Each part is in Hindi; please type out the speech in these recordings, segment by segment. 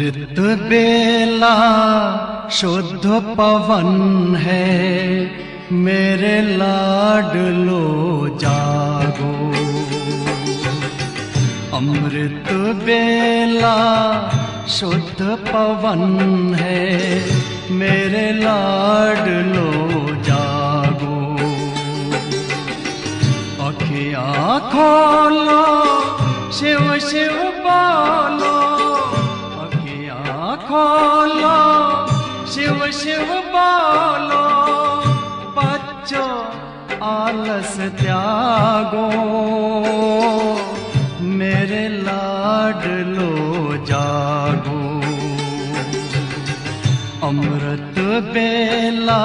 अमृत बेला शुद्ध पवन है, मेरे लाडलो जागो। अमृत बेला शुद्ध पवन है, मेरे लाडलो जागो। अखियाँ खोलो, शिव शिव बोलो, अखियाँ खोलो, शिव शिव बोलो। बच्चों आलस त्यागो, मेरे लाडलो जागो। अमृत बेला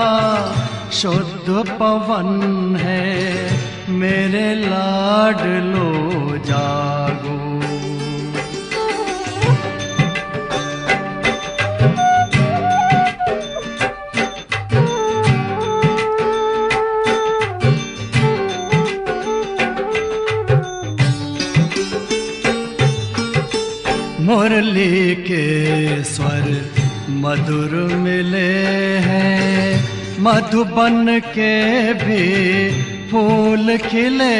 शुद्ध पवन है, मेरे लाडलो जागो। मुरली के स्वर मधुर मिले हैं, मधुबन के भी फूल खिले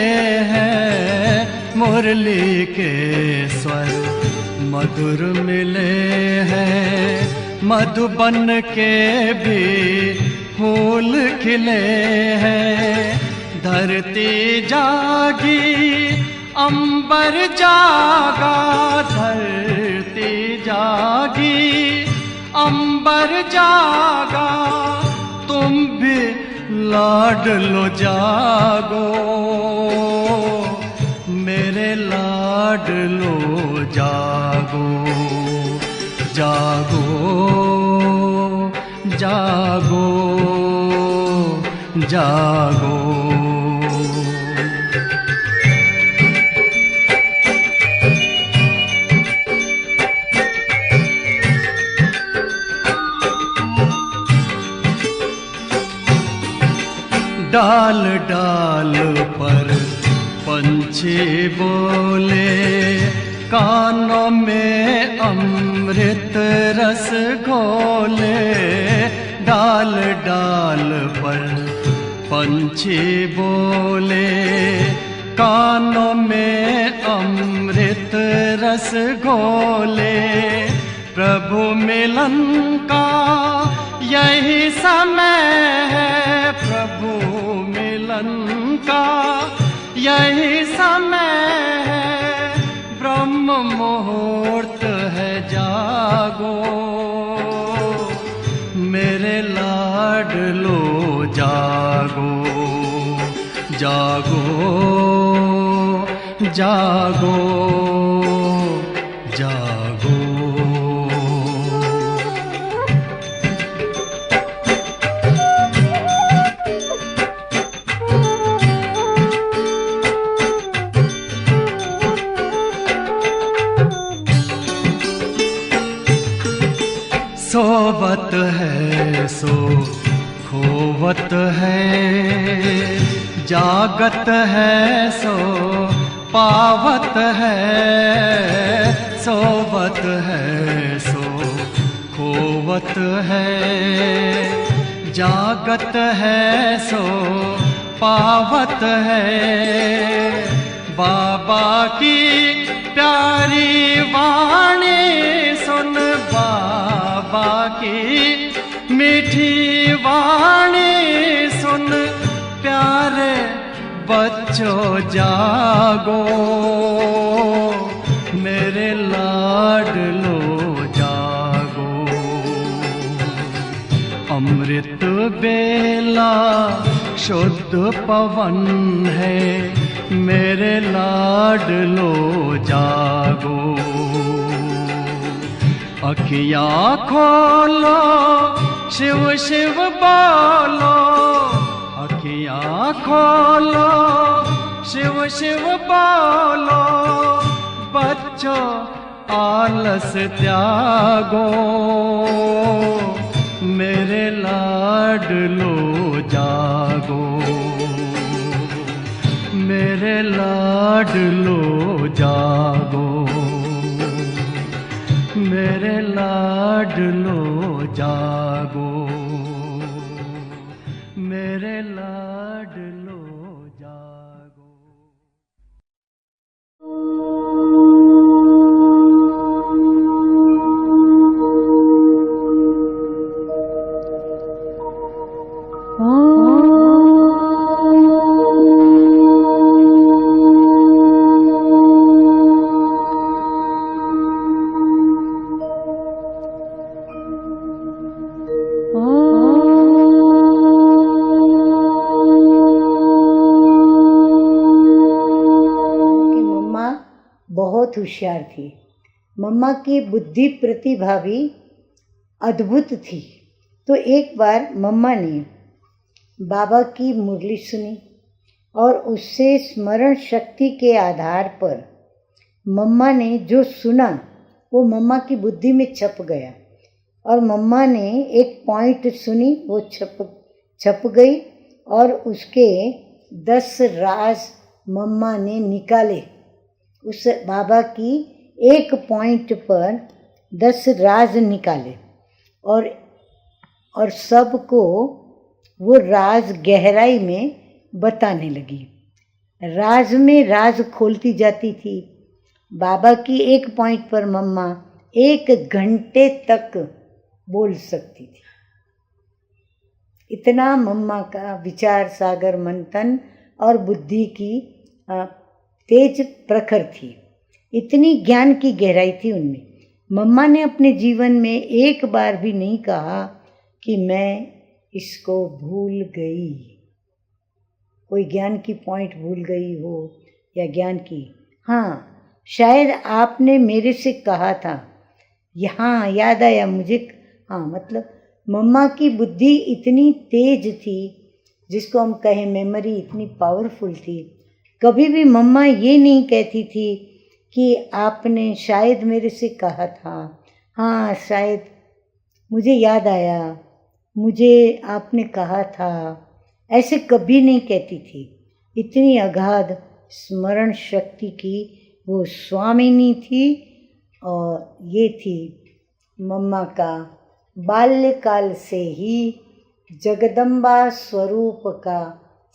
हैं। मुरली के स्वर मधुर मिले हैं, मधुबन के भी फूल खिले हैं। धरती जागी अंबर जागा, धरती जागी अंबर जागा। तुम भी लाडलो जागो, मेरे लाडलो जागो। जागो जागो जागो। डाल डाल पर पंछी बोले, कानों में अमृत रस घोले। डाल डाल पर पंछी बोले, कानों में अमृत रस घोले। प्रभु मिलन का यही समय है, प्रभु मिलन का यही समय है। ब्रह्म मुहूर्त है, जागो, मेरे लाडलो जागो। जागो जागो जागो। सोवत है सो खोवत है, जागत है सो पावत है। सोवत है सो खोवत है, जागत है सो पावत है। बाबा की प्यारी वाणी सुन, बाबा की मीठी वाणी सुन। प्यारे बच्चों जागो, मेरे लाडलो जागो। अमृत बेला शुद्ध पवन है, मेरे लाडलो जागो। अखियाँ खोलो, शिव शिव बोलो, अखियाँ खोलो, शिव शिव बोलो। बच्चों आलस त्यागो, मेरे लाडलो जागो। मेरे लाडलो जागो, मेरे लाडलो लाडलो जागो, मेरे लाडलो जागो। बहुत होशियार थी। मम्मा की बुद्धि प्रतिभा भी अद्भुत थी। तो एक बार मम्मा ने बाबा की मुरली सुनी और उससे स्मरण शक्ति के आधार पर मम्मा ने जो सुना वो मम्मा की बुद्धि में छप गया। और मम्मा ने एक पॉइंट सुनी, वो छप गई और उसके 10 राज मम्मा ने निकाले। उस बाबा की एक पॉइंट पर 10 राज निकाले और सबको वो राज गहराई में बताने लगी। राज में राज खोलती जाती थी। बाबा की एक पॉइंट पर मम्मा 1 घंटे तक बोल सकती थी। इतना मम्मा का विचार सागर मंथन और बुद्धि की तेज प्रखर थी। इतनी ज्ञान की गहराई थी उनमें। मम्मा ने अपने जीवन में एक बार भी नहीं कहा कि मैं इसको भूल गई। कोई ज्ञान की पॉइंट भूल गई हो या ज्ञान की, हाँ शायद आपने मेरे से कहा था, यहाँ याद आया मुझे। हाँ मतलब मम्मा की बुद्धि इतनी तेज थी, जिसको हम कहें मेमोरी इतनी पावरफुल थी। कभी भी मम्मा ये नहीं कहती थी कि आपने शायद मेरे से कहा था, हाँ शायद मुझे याद आया, मुझे आपने कहा था, ऐसे कभी नहीं कहती थी। इतनी अगाध स्मरण शक्ति की वो स्वामिनी थी। और ये थी मम्मा का बाल्यकाल से ही जगदम्बा स्वरूप का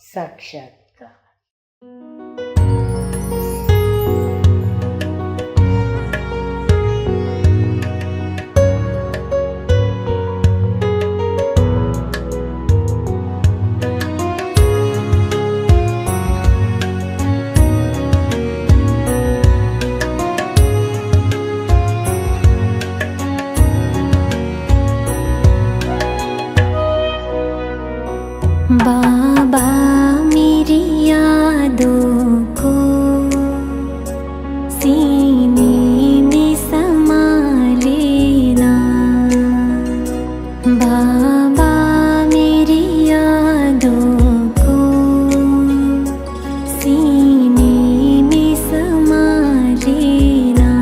साक्षात्कार। बाबा मेरी यादों को सीने में समा लेना। बाबा मेरी यादों को सीने में समा लेना।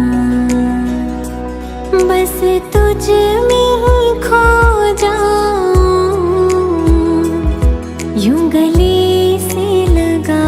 बस तुझ में ही खो जाऊं, यूं गले से लगा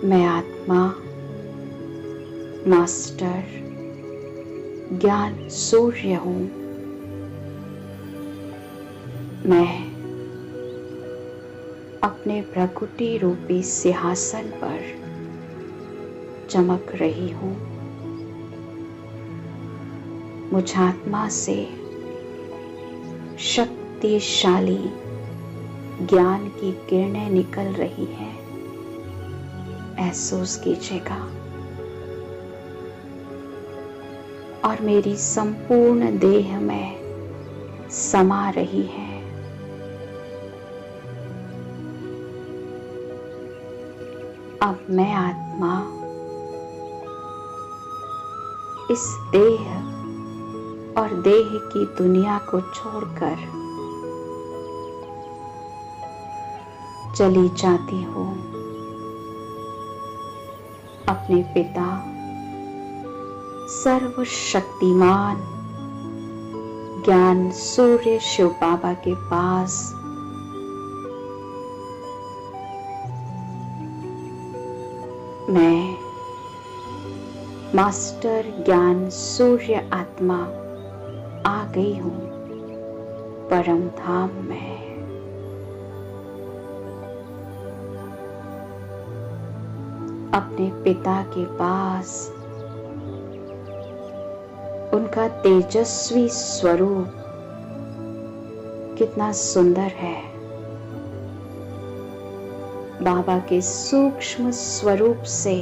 मैं आत्मा मास्टर ज्ञान सूर्य हूँ। मैं अपने प्रकृति रूपी सिंहासन पर चमक रही हूँ। मुझ आत्मा से शक्तिशाली ज्ञान की किरणें निकल रही हैं। महसूस कीजिएगा। और मेरी संपूर्ण देह में समा रही है। अब मैं आत्मा इस देह और देह की दुनिया को छोड़कर चली जाती हूँ अपने पिता सर्वशक्तिमान ज्ञान सूर्य शिव बाबा के पास। मैं मास्टर ज्ञान सूर्य आत्मा आ गई हूँ परम धाम में। अपने पिता के पास उनका तेजस्वी स्वरूप कितना सुंदर है। बाबा के सूक्ष्म स्वरूप से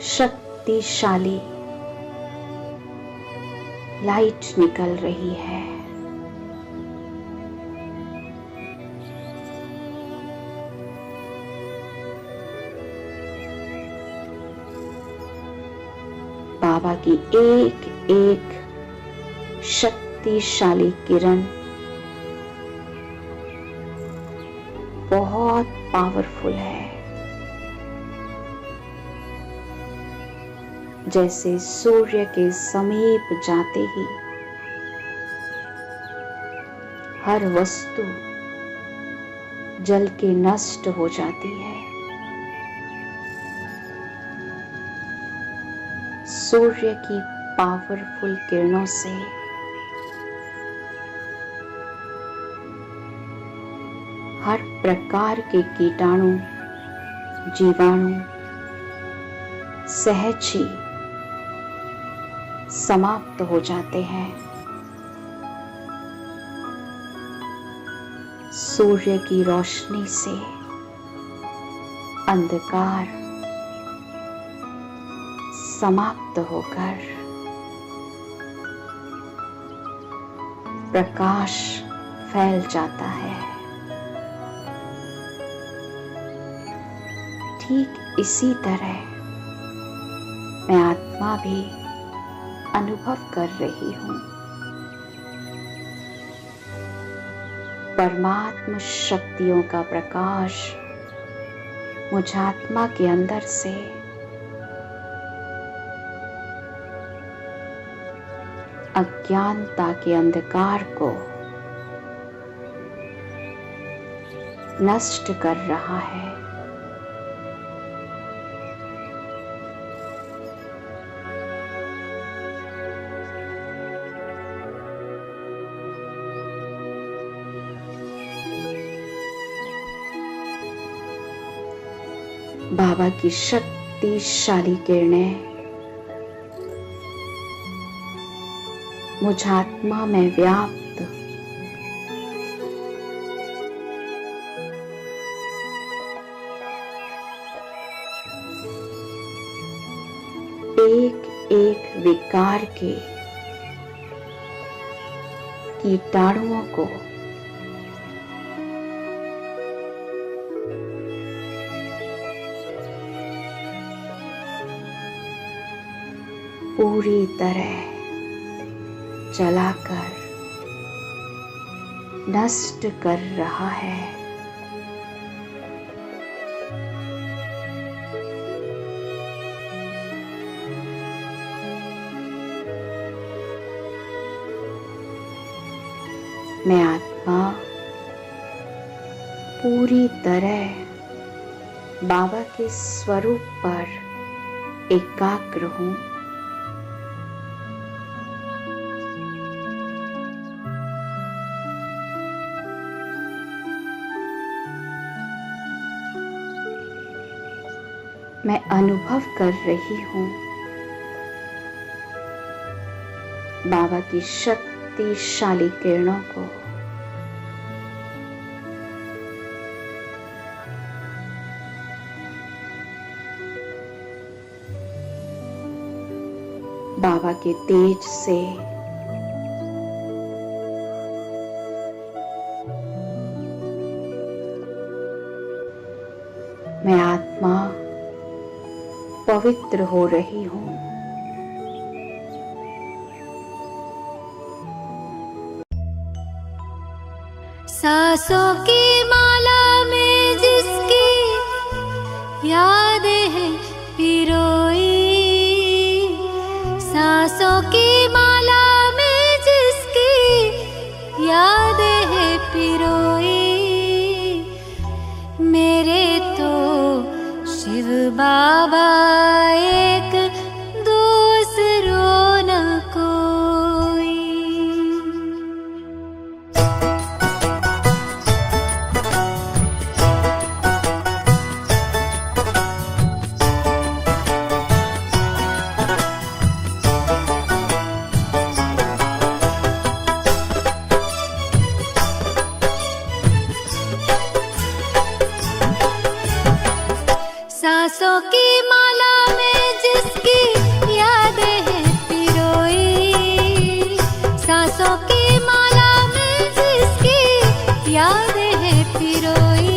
शक्तिशाली लाइट निकल रही है। बाबा की एक एक शक्तिशाली किरण बहुत पावरफुल है। जैसे सूर्य के समीप जाते ही हर वस्तु जल के नष्ट हो जाती है, सूर्य की पावरफुल किरणों से हर प्रकार के कीटाणु जीवाणु सहज ही समाप्त हो जाते हैं। सूर्य की रोशनी से अंधकार समाप्त होकर प्रकाश फैल जाता है। ठीक इसी तरह मैं आत्मा भी अनुभव कर रही हूँ। परमात्म शक्तियों का प्रकाश मुझ आत्मा के अंदर से अज्ञानता के अंधकार को नष्ट कर रहा है। बाबा की शक्तिशाली किरणें मुझ आत्मा में व्याप्त एक एक विकार के कीटाणुओं को पूरी तरह जलाकर नष्ट कर रहा है। मैं आत्मा पूरी तरह बाबा के स्वरूप पर एकाग्र हूं। मैं अनुभव कर रही हूं बाबा की शक्तिशाली किरणों को। बाबा के तेज से मैं आत्मा पवित्र हो रही हूं। सांसों की माला में जिसकी यादें हैं पिरोई, सांसों की माला में जिसकी यादें हैं पिरोई, मेरे तो शिव बाबा एक दूसरों न कोई। सांसों की माला में जिसकी यादें हैं पिरोई, सांसों की माला में जिसकी यादें हैं पिरोई,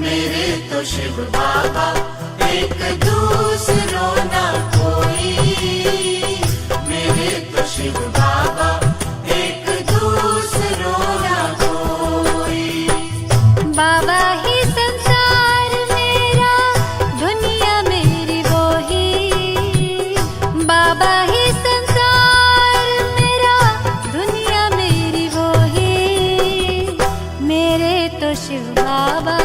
मेरे तो शिव बाबा एक दूसरों ना कोई, मेरे तो शिव बाबा एक दूसरों ना कोई। बाबा ही बाबा ही संसार मेरा, दुनिया मेरी वो ही, मेरे तो शिव बाबा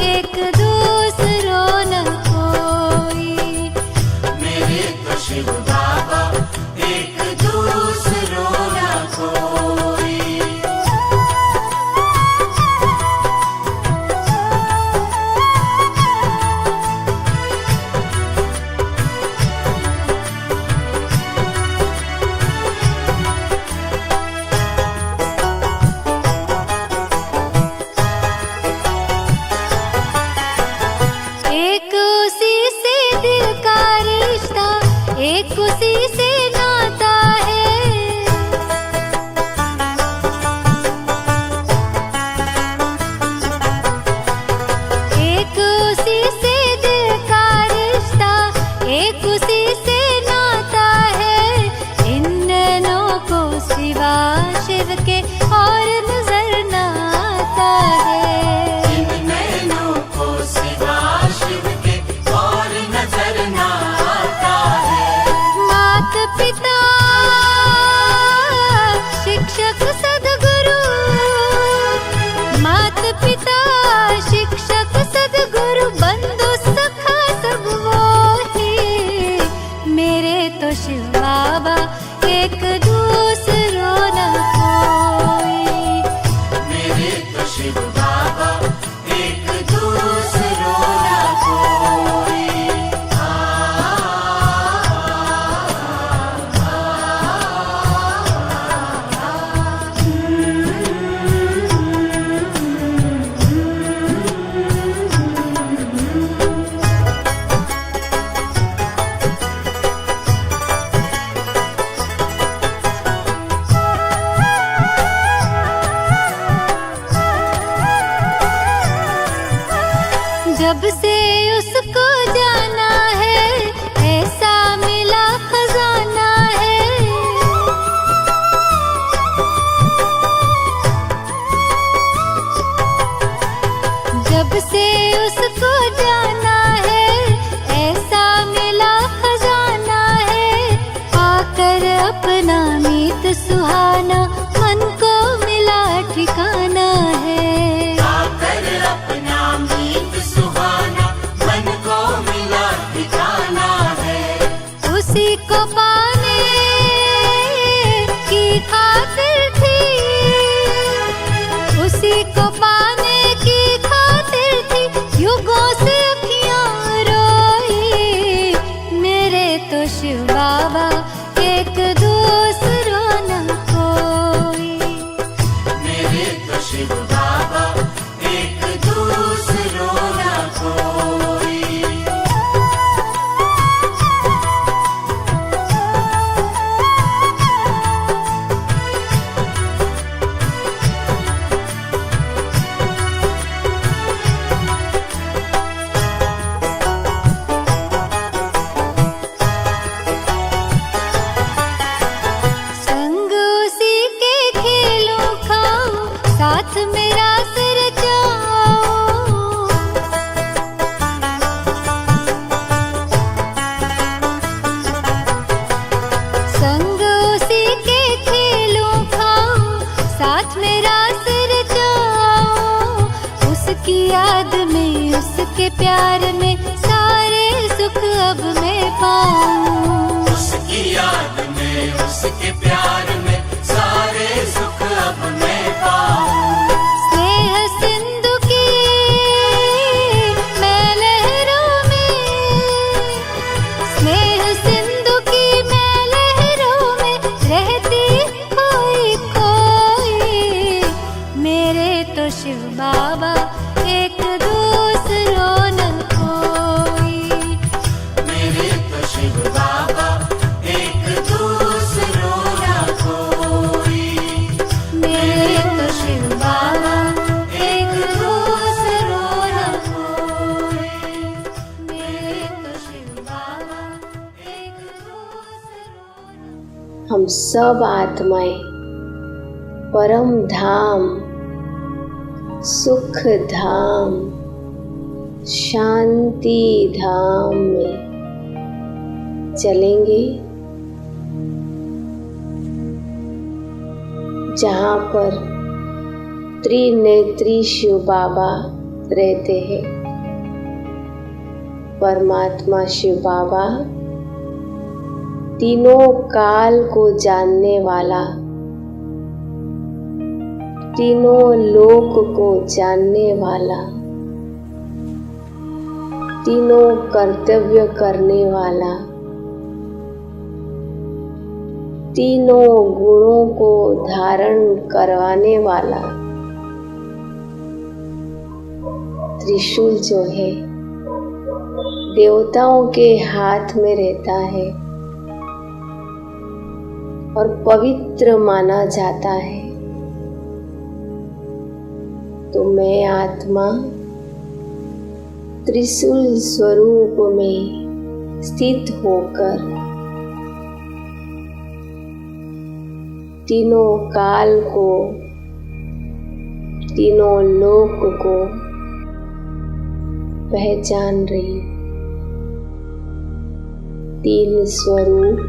एक दूसरों न कोई, मेरे तो शिव बाबा एक दूसरों ना कोई। एक उसी से दिल का रिश्ता, एक उसी से नाता है, एक उसी से दिल का रिश्ता, एक उसी से नाता है, इन नैनों को सिवा शिव के और नजर न आता है, इन नैनों को सिवा शिव के और नजर ना आता है। मात पिता शिक्षक सद्गुरु, मात पिता शिक्षक सद्गुरु, बंधु सखा सब वो ही, मेरे तो शिव बाबा एक दूसरों न कोई, मेरे तो शिव बाबा एक दूसरों ना कोई। जब से उसको जाना है ऐसा मिला खजाना है, जब से उसको जाना है ऐसा मिला खजाना है, पाकर अपना मीत सुहाना मन को मिला ठिकाना है, आकर अपना मीत सुहाना उसके प्यार में सारे सुख अब मैं पाऊं। उसकी याद में, उसके प्यार में सारे सुख अब मैं पाऊं। स्नेह सिंधु की मैं लहरों में, स्नेह सिंधु की मैं लहरों में रहती कोई कोई। मेरे तो शिव बाबा एक दूसरों न कोई। मेरे तो शिव बाबा एक दूसरों न कोई। मेरे तो शिव बाबा एक दूसरों न कोई। मेरे तो शिव बाबा एक दूसरों न। हम सब आत्माएं परम धाम, सुख धाम, शांति धाम में चलेंगे, जहाँ पर त्रिनेत्री शिव बाबा रहते हैं। परमात्मा शिव बाबा तीनों काल को जानने वाला, तीनों लोक को जानने वाला, तीनों कर्तव्य करने वाला, तीनों गुणों को धारण करवाने वाला त्रिशूल जो है देवताओं के हाथ में रहता है और पवित्र माना जाता है। तो मैं आत्मा त्रिशूल स्वरूप में स्थित होकर तीनों काल को, तीनों लोक को पहचान रही। तीन स्वरूप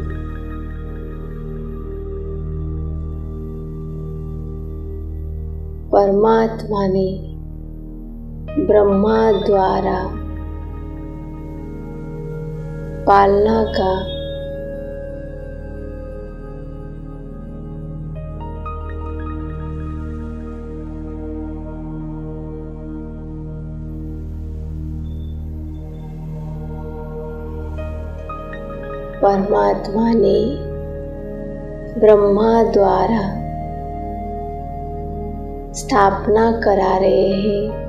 परमात्मा ने ब्रह्मा द्वारा पालना का परमात्मा ने ब्रह्मा द्वारा स्थापना करा रहे हैं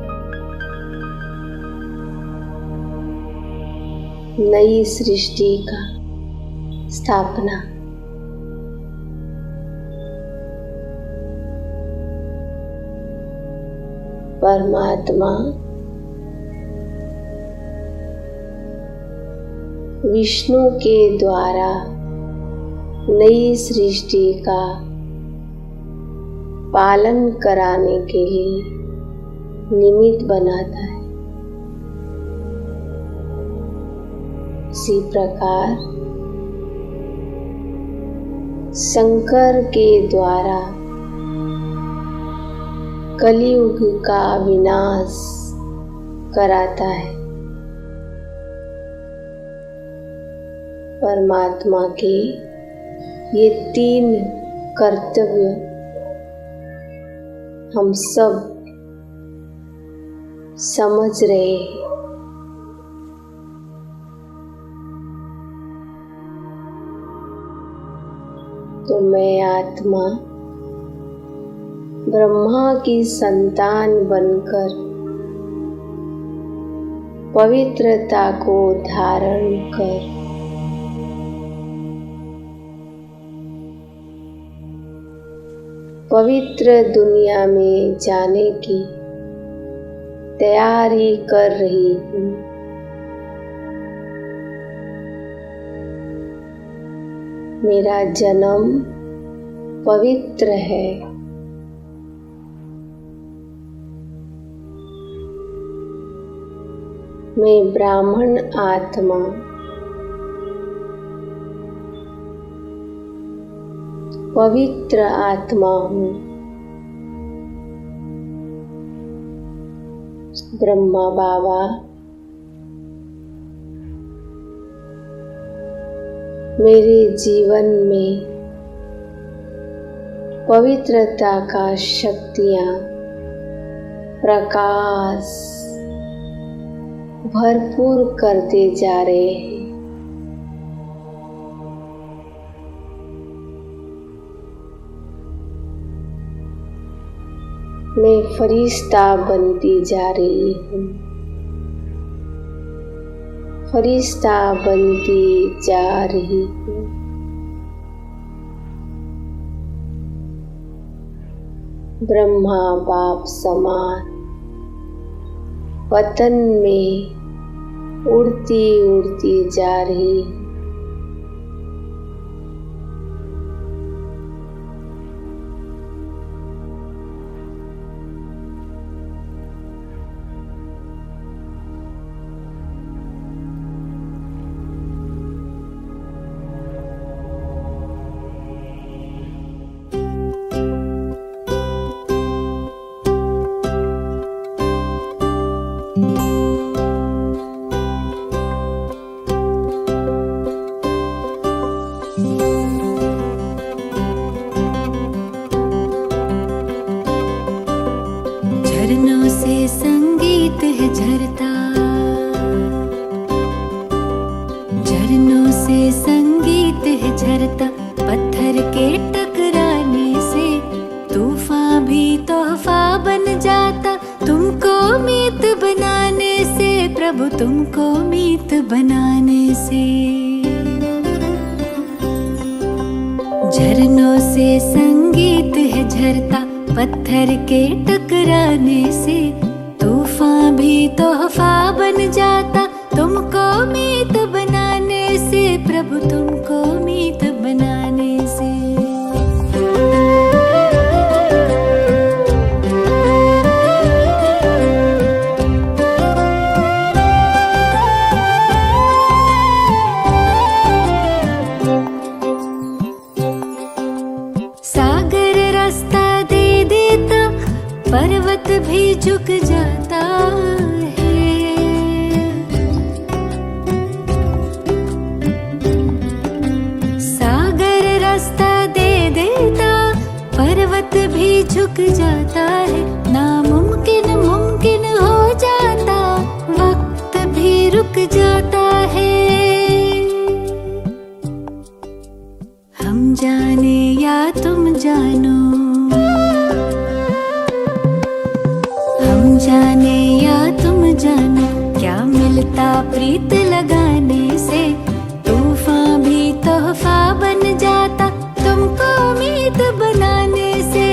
नई सृष्टि का स्थापना। परमात्मा विष्णु के द्वारा नई सृष्टि का पालन कराने के लिए निमित्त बनाता है। इसी प्रकार शंकर के द्वारा कलियुग का विनाश कराता है। परमात्मा के ये तीन कर्तव्य हम सब समझ रहे हैं। तो मैं आत्मा ब्रह्मा की संतान बनकर पवित्रता को धारण कर पवित्र दुनिया में जाने की तैयारी कर रही हूँ। मेरा जन्म पवित्र है। मैं ब्राह्मण आत्मा पवित्र आत्मा हूँ। ब्रह्मा बाबा मेरे जीवन में पवित्रता का शक्तियाँ, प्रकाश भरपूर करते जा रहे हैं। मैं फरिश्ता बनती जा रही हूँ, फरिश्ता बनती जा रही हूँ। ब्रह्मा बाप समान वतन में उड़ती उड़ती जा रही हूँ। झरनों से संगीत है झरता, झरनों से संगीत है झरता। पत्थर के टकराने से तूफान भी तोहफा बन जाता। तुमको मीत बनाने से प्रभु, तुमको मीत बनाने से। झरनों से संगीत है झरता, पत्थर के टकराने से तूफान भी तोहफा बन जाता। तुमको मीत बनाने से प्रभु, तुमको मीत बनाने से। सागर रास्ता दे देता, पर्वत भी झुक जाता है। सागर रास्ता दे देता, पर्वत भी झुक जाता है। नामुमकिन मुमकिन हो जाता, वक्त भी रुक जाता है। हम जाने या तुम जानो, हम जाने या तुम जानो, क्या मिलता प्रीत लगाने से। तूफान भी तोहफा बन जाता, तुमको मीत बनाने से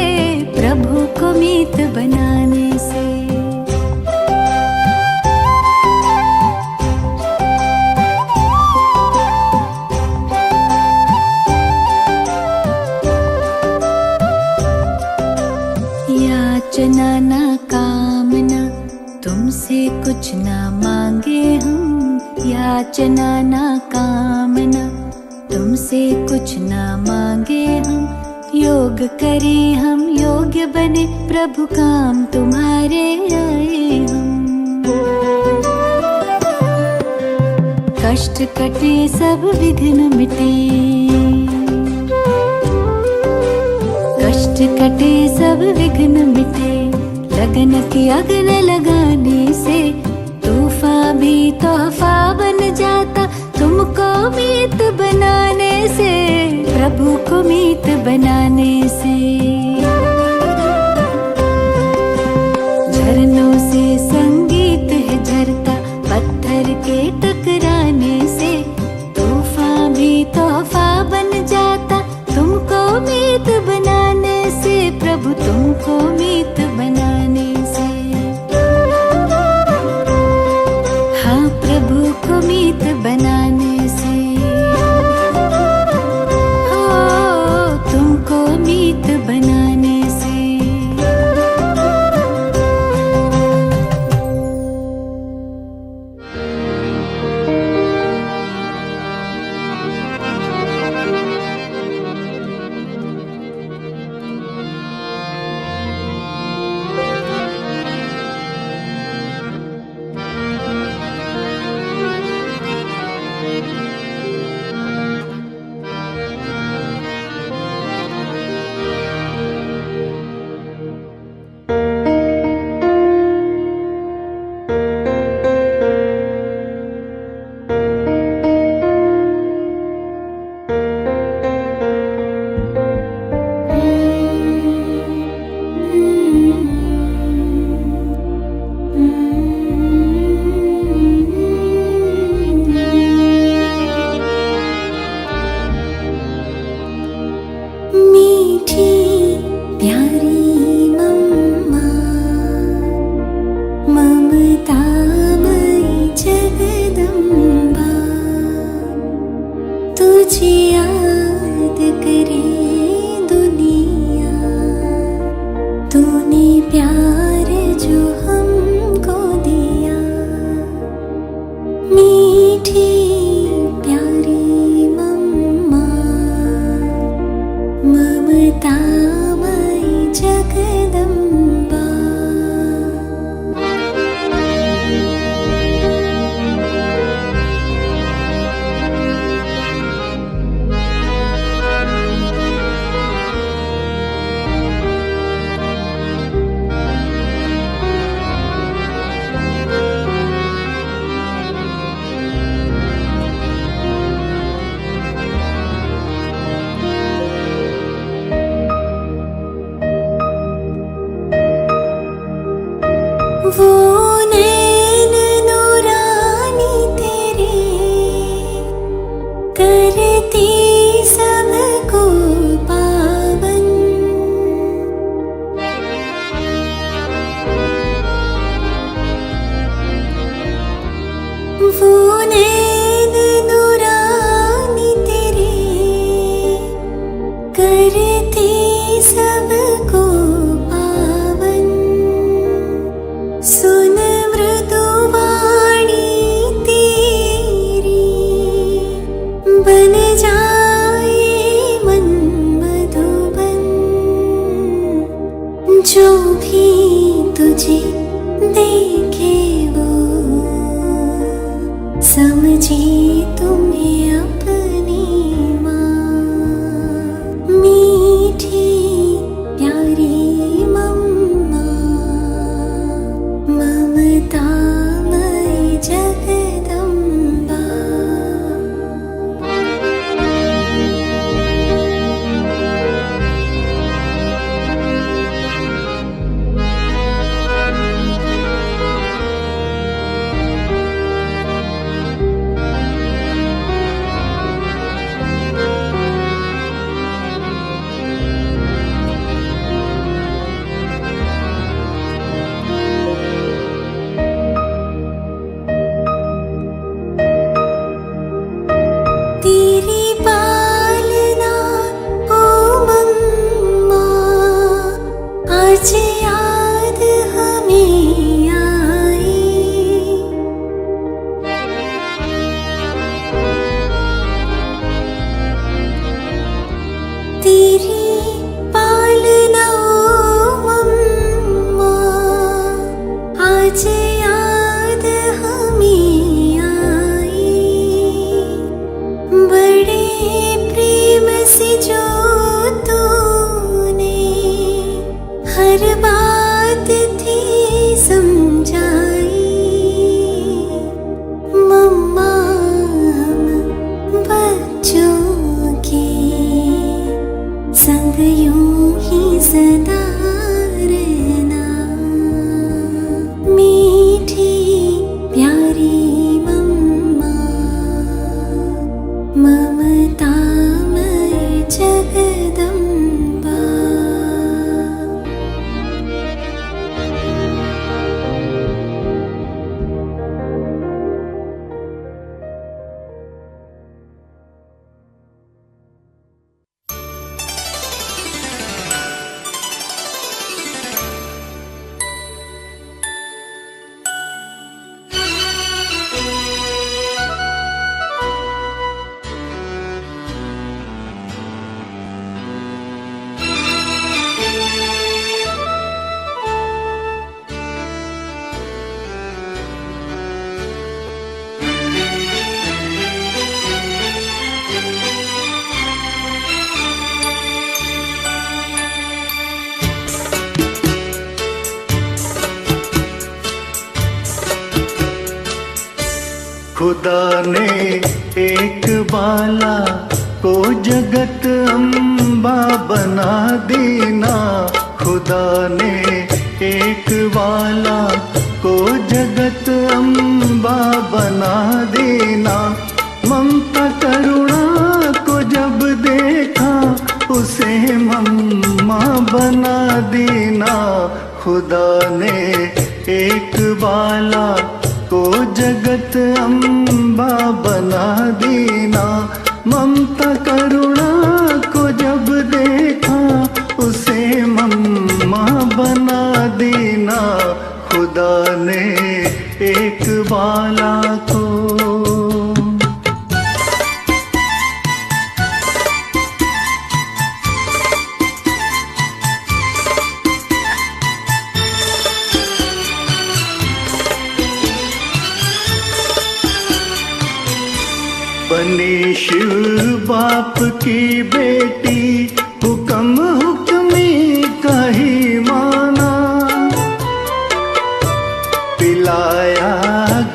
प्रभु को मीत बनाने से। याचना ना कामना, तुमसे कुछ ना मांगे हम। याचना ना कामना, तुमसे कुछ ना मांगे हम। योग करें हम, योग्य बने प्रभु, काम तुम्हारे आए हम। कष्ट कटे सब विघ्न मिटे, कष्ट कटे सब विघ्न मिटे। लगन की अग्न लगाने से तूफान भी तोहफा बन जाता। तुमको मीत बनाने से प्रभु को मीत बनाने से। झरनों से संगीत है झरता, पत्थर के टकराने से तूफान भी तोहफा बन जाता। तुमको मीत बनाने से प्रभु, तुमको मीत बनाने से। हाँ प्रभु को मीत बनाने से, हो तुमको मीत बनाने से। मीठी प्यारी मम्मा, ममतामयी जगदम्बा। वो नैन नूरानी तेरे करती सबको पावन। वो नैन नूरानी तेरे करती सबको पावन। सुन मृदुवाणी तेरी बन जाए मन मधुबन। जो भी तुझे देखे वो समझे तुम्हें अपनी माँ। मीठी प्यारी मम्मा, ममतामयी जगदम्बा। तेरी पालना ओ मम्मा आज याद हमें आई। तेरी पालना ओ मम्मा आज याद हमें आई। बड़े प्रेम से जो तूने हर बात थी समझाई। मम्मा हम बच्चों के संग यूं ही सदा रहना। मीठी प्यारी मम्मा, ममतामयी जगदम्बा। खुदा ने एक बाला को जगत अम्बा बना दीना। खुदा ने एक बाला को जगत अम्बा बना दीना। ममता करुणा को जब देखा उसे मम्मा बना दीना। खुदा ने एक बाला को जगत अम्बा बना दीना। ममता करुणा को जब देखा उसे मम्मा बना दीना। खुदा ने एक बाला को बनी शिव बाप की बेटी, हुक्म हुक्मी का ही माना। पिलाया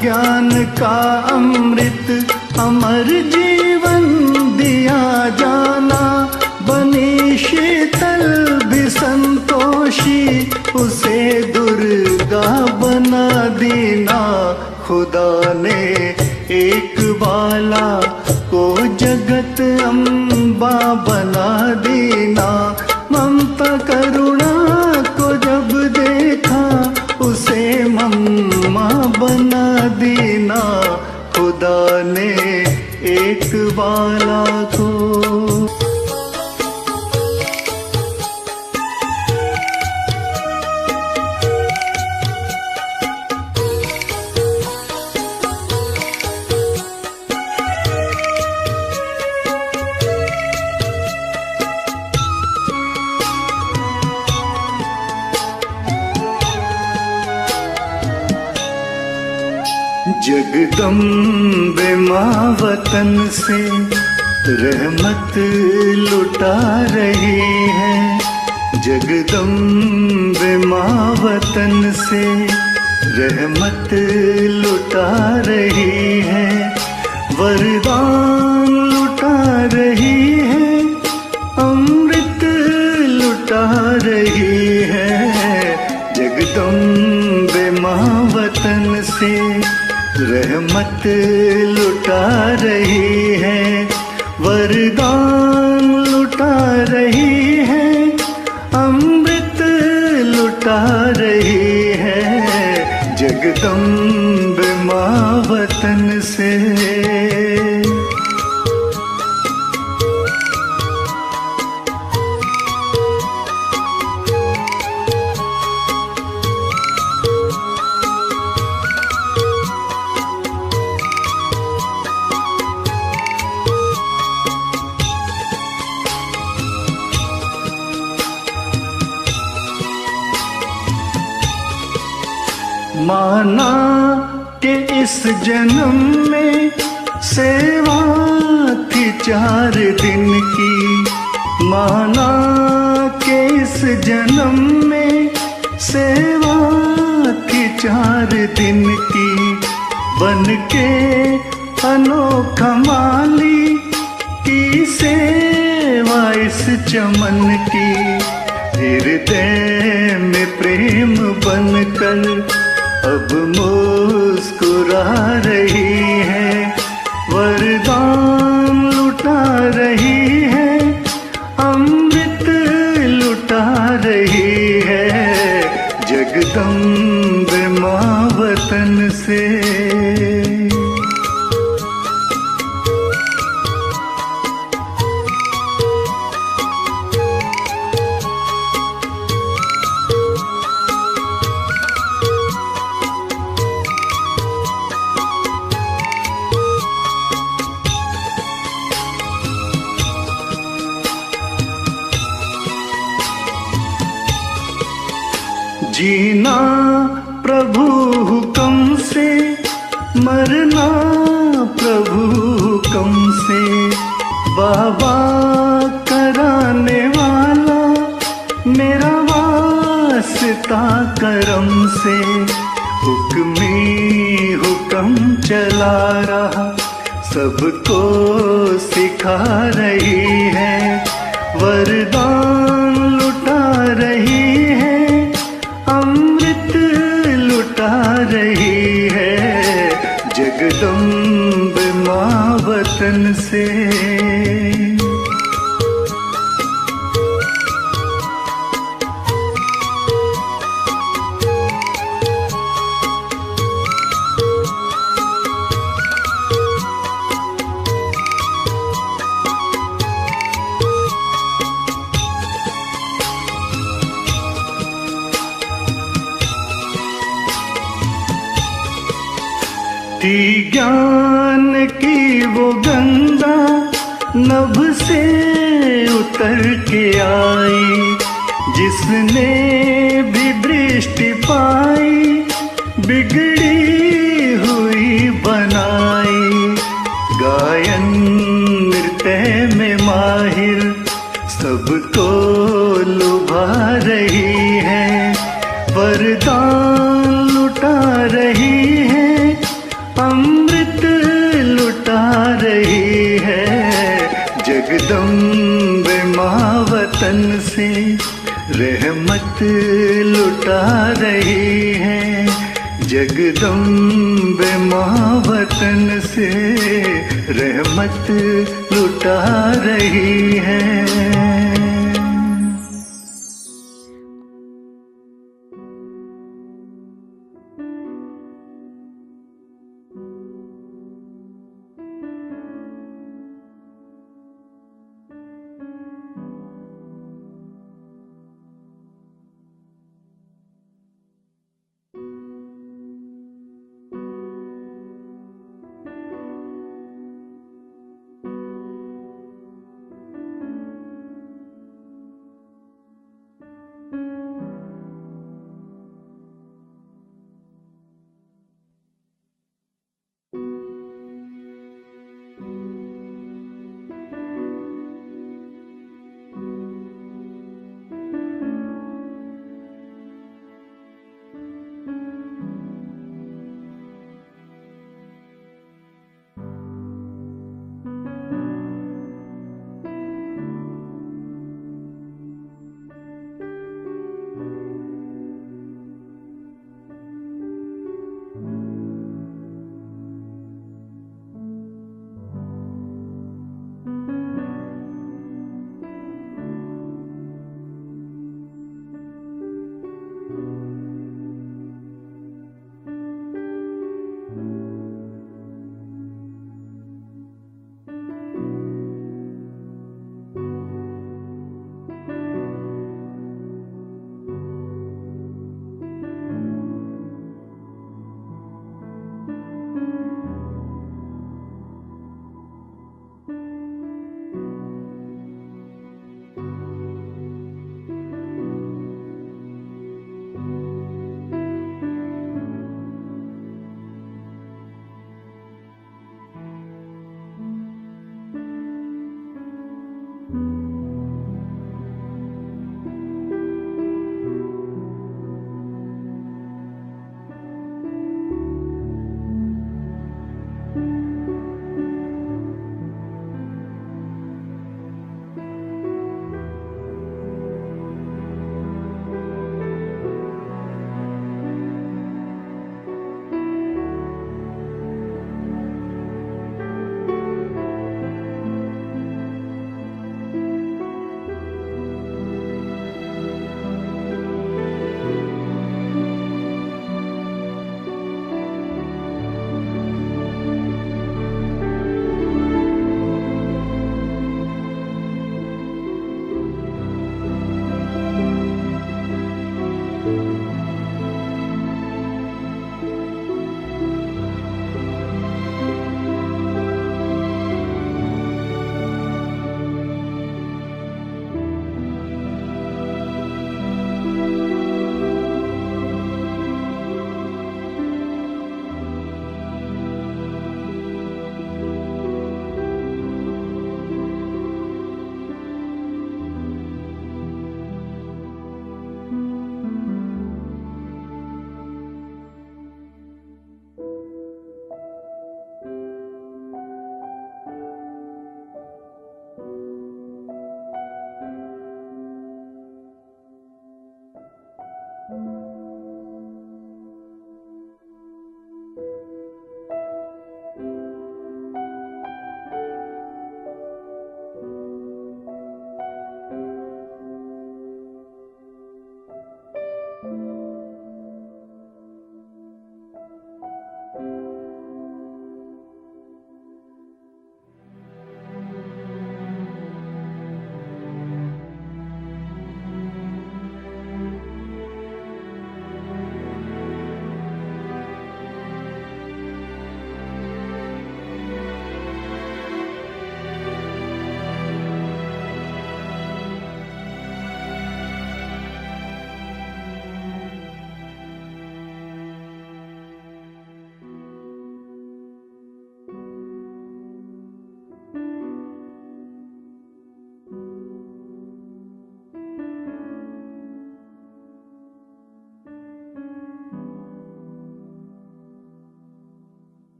ज्ञान का अमृत, अमर जीवन दिया जाना। बनी शीतल भी संतोषी, उसे दुर्गा बना दीना। खुदा ने एक बाला को जगत अम्बा बना दीना। ममता करुणा को जब देखा, उसे मम्मा बना दीना। खुदा ने एक बाला को। जगदम्बे माँ वतन से रहमत लुटा रही है। जगदम्बे माँ वतन से रहमत लुटा रही है। वरदान लुटा रही है, अमृत लुटा रही है। जगदम्बे माँ वतन से रहमत लुटा रही है। वरदान लुटा रही है, अमृत लुटा रही है। जगदम्बे माँ वतन से। माना कि इस जन्म में सेवा थी 4 दिन की। माना कि इस जन्म में सेवा थी 4 दिन की। बन के अनोखा माली की सेवा इस चमन की। हृदय में प्रेम बनकर अब मुस्कुरा रही है। वरदान लुटा रही है, अमृत लुटा रही है। जगदम्बे माँ वतन से। जीना प्रभु हुक्म से, मरना प्रभु हुक्म से। बाबा कराने वाला मेरा वास्ता करम से। हुक्मी हुक्म चला रहा, सबको सिखा रही है। वरदान लुटा रही है, अमृत लुटा रही है। जगदम्बे माँ वतन से। थी ज्ञान की वो गंगा, नभ से उतर के आई। जिसने भी दृष्टि पाई, बिगड़ी हुई बनाई। गायन जगदम्बे माँ वतन से रहमत लुटा रही है, जगदम्बे माँ वतन से रहमत लुटा रही है।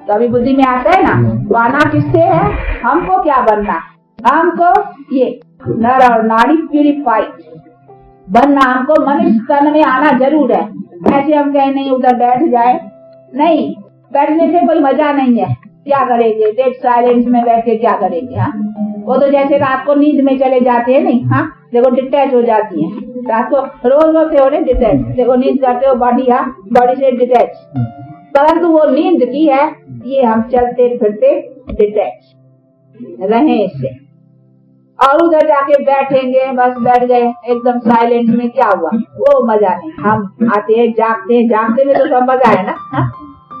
तो अभी बुद्धि में आता है ना, वो आना किससे है, हमको क्या बनना है, हमको ये नर और नाड़ी प्यूरिफाइड बनना, हमको मनुष्य तन में आना जरूर है। ऐसे हम कहें नहीं उधर बैठ जाए, नहीं, बैठने से कोई मजा नहीं है। क्या करेंगे, डेड साइलेंस में बैठ के क्या करेंगे। हाँ, वो तो जैसे रात को नींद में चले जाते हैं, नहीं, हाँ देखो डिटैच हो जाती है रात को, रोज होते हो डिटैच, देखो नींद करते हो बॉडी, हाँ बॉडी से डिटैच, परंतु वो नींद की है, ये हम चलते फिरते डिटैच रहे इससे। और उधर जाके बैठेंगे, बस बैठ गए एकदम साइलेंट में, क्या हुआ, वो मजा नहीं। हम आते हैं, जागते में तो सब मजा है ना, हा?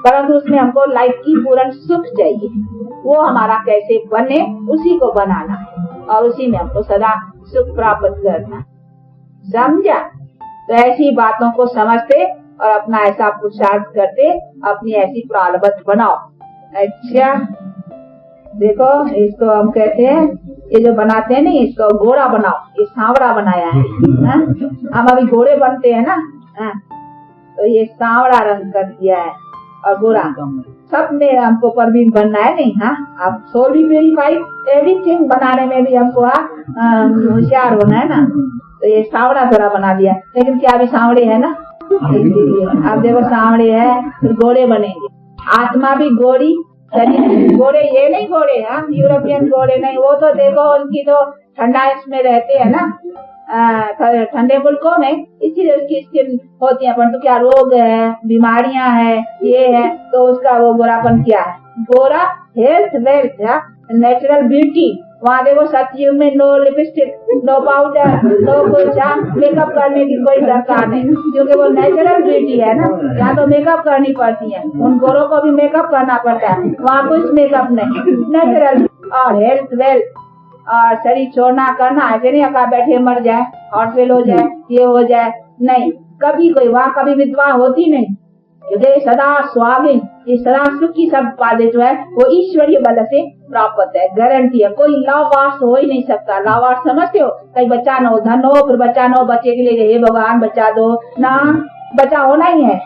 परंतु उसमें हमको लाइफ की पूर्ण सुख चाहिए, वो हमारा कैसे बने उसी को बनाना है, और उसी में हमको सदा सुख प्राप्त करना, समझा। तो ऐसी बातों को समझते और अपना ऐसा पुरुषार्थ करते, अपनी ऐसी प्रारब्ध बनाओ। अच्छा देखो, इसको हम कहते हैं, ये जो बनाते हैं ना, इसको घोड़ा बनाओ, ये सांवड़ा बनाया है, हम अभी घोड़े बनते हैं ना, तो ये सांवड़ा रंग कर दिया है, और घोड़ा सब में हमको परवीन बनना है, नहीं, हाँ आप सोल भी प्यूरिफाइड, एवरीथिंग बनाने में भी हमको होशियार होना है ना। तो ये सांवड़ा थोड़ा बना दिया, लेकिन क्या अभी सांवड़े है ना, आप देखो सांवड़े है, फिर घोड़े बनेंगे, आत्मा भी घोड़ी, शरीर घोड़े, ये नहीं घोड़े, हाँ यूरोपियन घोड़े नहीं, वो तो देखो उनकी तो ठंडा में रहते हैं ना, ठंडे मुल्कों में, इसीलिए उसकी स्किन होती है, परंतु क्या रोग है, बीमारियां है, ये है, तो उसका वो गोरापन क्या है, गोरा हेल्थ वेल्थ है, नेचुरल ब्यूटी। वहाँ देखो सतयुग में no lipstick, no powder, no कुछ, मेकअप करने की कोई दरकार नहीं, क्योंकि वो नेचुरल ब्यूटी है ना। यहाँ तो मेकअप करनी पड़ती है, उन गोरों को भी मेकअप करना पड़ता है, वहाँ कुछ मेकअप नहीं, नेचुरल। और हेल्थ वेल्थ और शरीर छोड़ना करना, ऐसे नहीं अका बैठे मर जाए, हार्ट फेल हो जाए, ये हो जाए, नहीं, कभी कोई वहाँ कभी विधवा होती नहीं, क्योंकि सदा स्वागिन, ये सदा सुख की सब बातें जो है वो ईश्वरीय बल से प्राप्त है, गारंटी है। कोई लावार्स हो ही नहीं सकता। लावार्स समझते हो, कहीं बच्चा न हो, धन हो, फिर बच्चा न हो, बच्चे के लिए हे भगवान बच्चा दो ना, बच्चा होना ही है,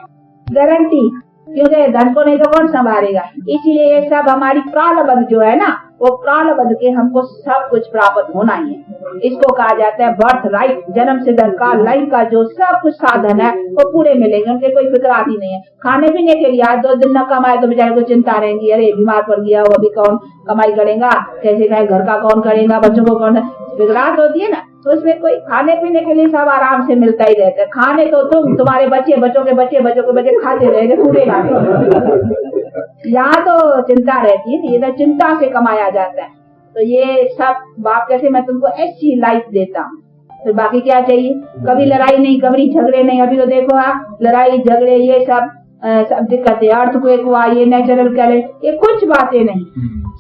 गारंटी, क्योंकि धन को नहीं तो कौन संभालेगा। इसीलिए ये सब हमारी प्रारब्ध जो है ना, वो प्रारब्ध के हमको सब कुछ प्राप्त होना ही है। इसको कहा जाता है बर्थ राइट, जन्म से काल लाइफ का जो सब कुछ साधन है वो पूरे मिलेंगे, उनके कोई फिक्र आती नहीं है। खाने पीने के लिए आज 2 दिन न कमाए तो बेचारे को चिंता रहेगी, अरे बीमार पड़ गया, वो अभी कौन कमाई करेगा, कैसे खाए, घर का कौन करेगा, बच्चों को कौन, फिक्राहट होती है ना। तो उसमें कोई खाने पीने के लिए सब आराम से मिलता ही रहता है। खाने तो तुम्हारे बच्चे, बच्चों के बच्चे खाते रहेंगे, पूरे लाते। यहाँ तो चिंता रहती है, ये तो चिंता से कमाया जाता है। तो ये सब बाप कैसे मैं तुमको ऐसी लाइफ देता हूँ, फिर बाकी क्या चाहिए। कभी लड़ाई नहीं, कभी झगड़े नहीं। अभी तो देखो आप, लड़ाई झगड़े ये सब दिक्कतें, अर्थक्वेक हुआ, ये नेचुरल कैलेंडर, ये कुछ बातें नहीं,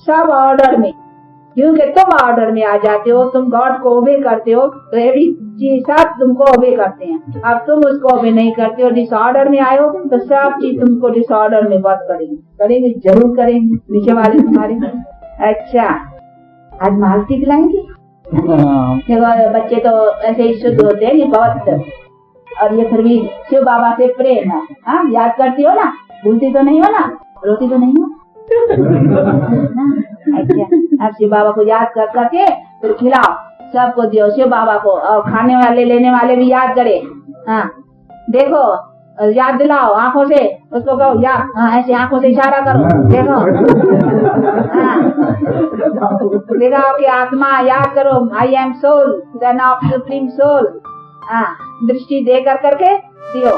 सब ऑर्डर में, क्योंकि तुम ऑर्डर में आ जाते हो, तुम गॉड को ओबे करते हो, तो एवरी चीज सब तुमको ओबे करते हैं। अब तुम उसको ओबे नहीं करते हो, डिसऑर्डर में आए हो, तो सब चीज तुमको डिसऑर्डर में वर्क करेंगे, जरूर करेंगे नीचे वाले तुम्हारे। अच्छा, आज मालती खिलाएंगे। देखो बच्चे तो ऐसे ही शुद्ध होते हैं, ये बहुत, और ये फिर भी शिव बाबा से प्रेम है। हाँ, याद करती हो ना, भूलती तो नहीं हो ना, रोती तो नहीं हो। अच्छा, अब शिव बाबा को याद कर करके फिर खिलाओ, सबको दियो शिव बाबा को, और खाने वाले लेने वाले भी याद करे। हाँ देखो, याद दिलाओ आंखों से, उसको कहो याद, हाँ ऐसे आंखों से इशारा करो, देखो। हाँ दिखाओ कि आत्मा, याद करो, I am soul, then of supreme soul. हाँ, दृष्टि दे कर करके दियो।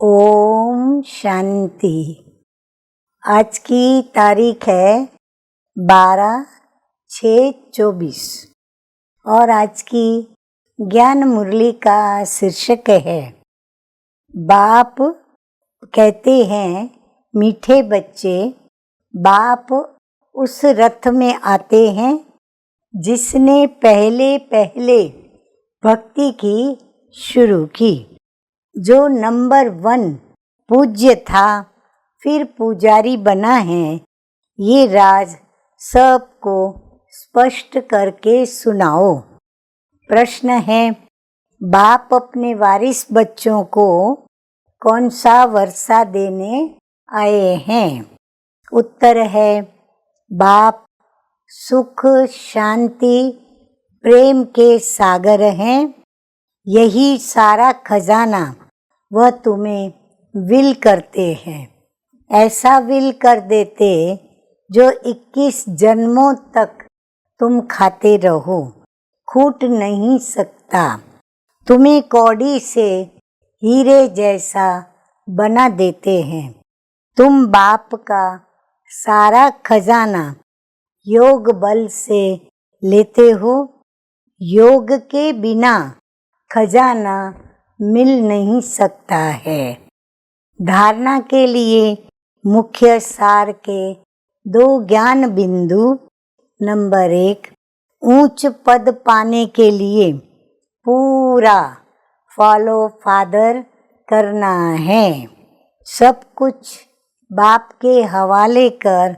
ओम शांति। आज की तारीख है 12/6/24 और आज की ज्ञान मुरली का शीर्षक है, बाप कहते हैं मीठे बच्चे, बाप उस रथ में आते हैं जिसने पहले पहले भक्ति की शुरू की, जो नंबर 1 पूज्य था, फिर पुजारी बना है, ये राज सबको स्पष्ट करके सुनाओ। प्रश्न है, बाप अपने वारिस बच्चों को कौन सा वर्षा देने आए हैं? उत्तर है, बाप सुख, शांति, प्रेम के सागर हैं। यही सारा खजाना वह तुम्हें विल करते हैं। ऐसा विल कर देते जो 21 जन्मों तक तुम खाते रहो, खूट नहीं सकता। तुम्हें कौड़ी से हीरे जैसा बना देते हैं। तुम बाप का सारा खजाना योग बल से लेते हो। योग के बिना खजाना मिल नहीं सकता है। धारणा के लिए मुख्य सार के 2 ज्ञान बिंदु। नंबर 1, ऊंच पद पाने के लिए पूरा फॉलो फादर करना है। सब कुछ बाप के हवाले कर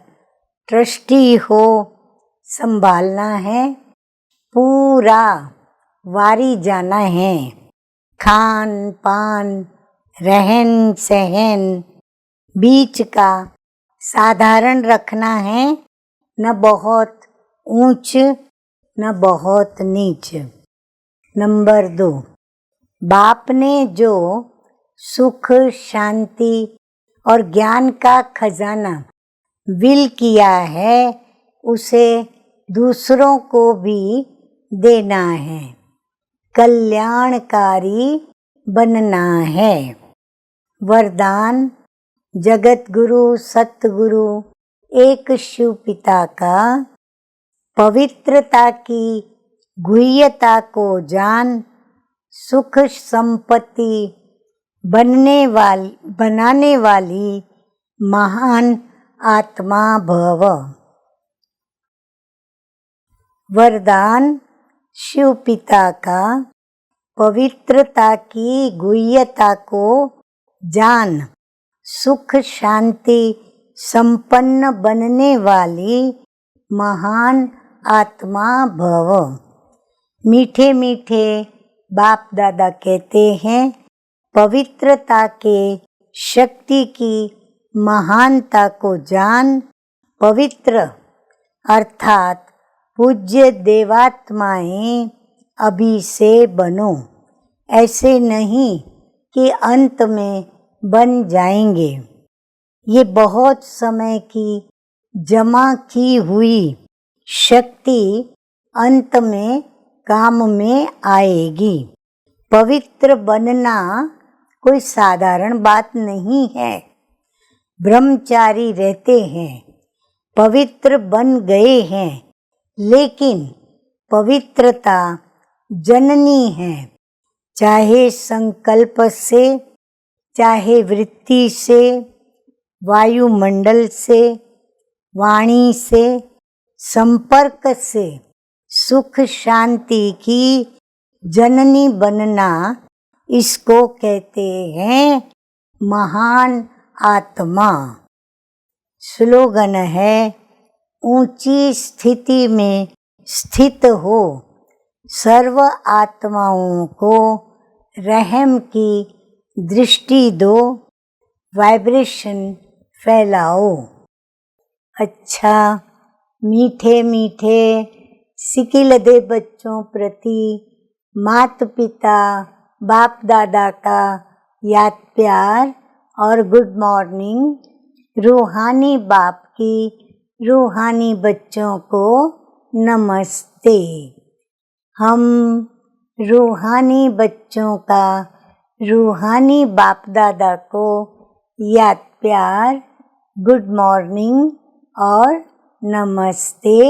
ट्रस्टी हो संभालना है। पूरा वारी जाना है। खान पान, रहन सहन बीच का साधारण रखना है, न बहुत ऊंच न बहुत नीच। नंबर 2, बाप ने जो सुख, शांति और ज्ञान का खजाना विल किया है, उसे दूसरों को भी देना है। कल्याणकारी बनना है। वरदान, जगत गुरु सतगुरु एक शिव पिता का पवित्रता की गुह्यता को जान, सुख संपत्ति बनाने वाली महान आत्मा भव। वरदान, शिव पिता का पवित्रता की गुह्यता को जान, सुख शांति संपन्न बनने वाली महान आत्मा भव। मीठे मीठे बाप दादा कहते हैं, पवित्रता के शक्ति की महानता को जान। पवित्र अर्थात पूज्य देवात्माएं अभी से बनो। ऐसे नहीं कि अंत में बन जाएंगे। ये बहुत समय की जमा की हुई शक्ति अंत में काम में आएगी। पवित्र बनना कोई साधारण बात नहीं है। ब्रह्मचारी रहते हैं, पवित्र बन गए हैं, लेकिन पवित्रता जननी है। चाहे संकल्प से, चाहे वृत्ति से, वायुमंडल से, वाणी से, संपर्क से, सुख शांति की जननी बनना, इसको कहते हैं महान आत्मा। स्लोगन है, ऊंची स्थिति में स्थित हो, सर्व आत्माओं को रहम की दृष्टि दो, वाइब्रेशन फैलाओ। अच्छा, मीठे मीठे सिकिलदे बच्चों प्रति माता पिता बाप दादा का याद प्यार और गुड मॉर्निंग। रूहानी बाप की रूहानी बच्चों को नमस्ते। हम रूहानी बच्चों का रूहानी बाप दादा को याद प्यार, गुड मॉर्निंग और नमस्ते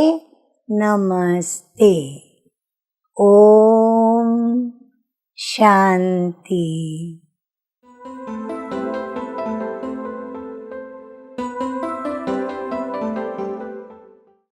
नमस्ते। ओम शांति।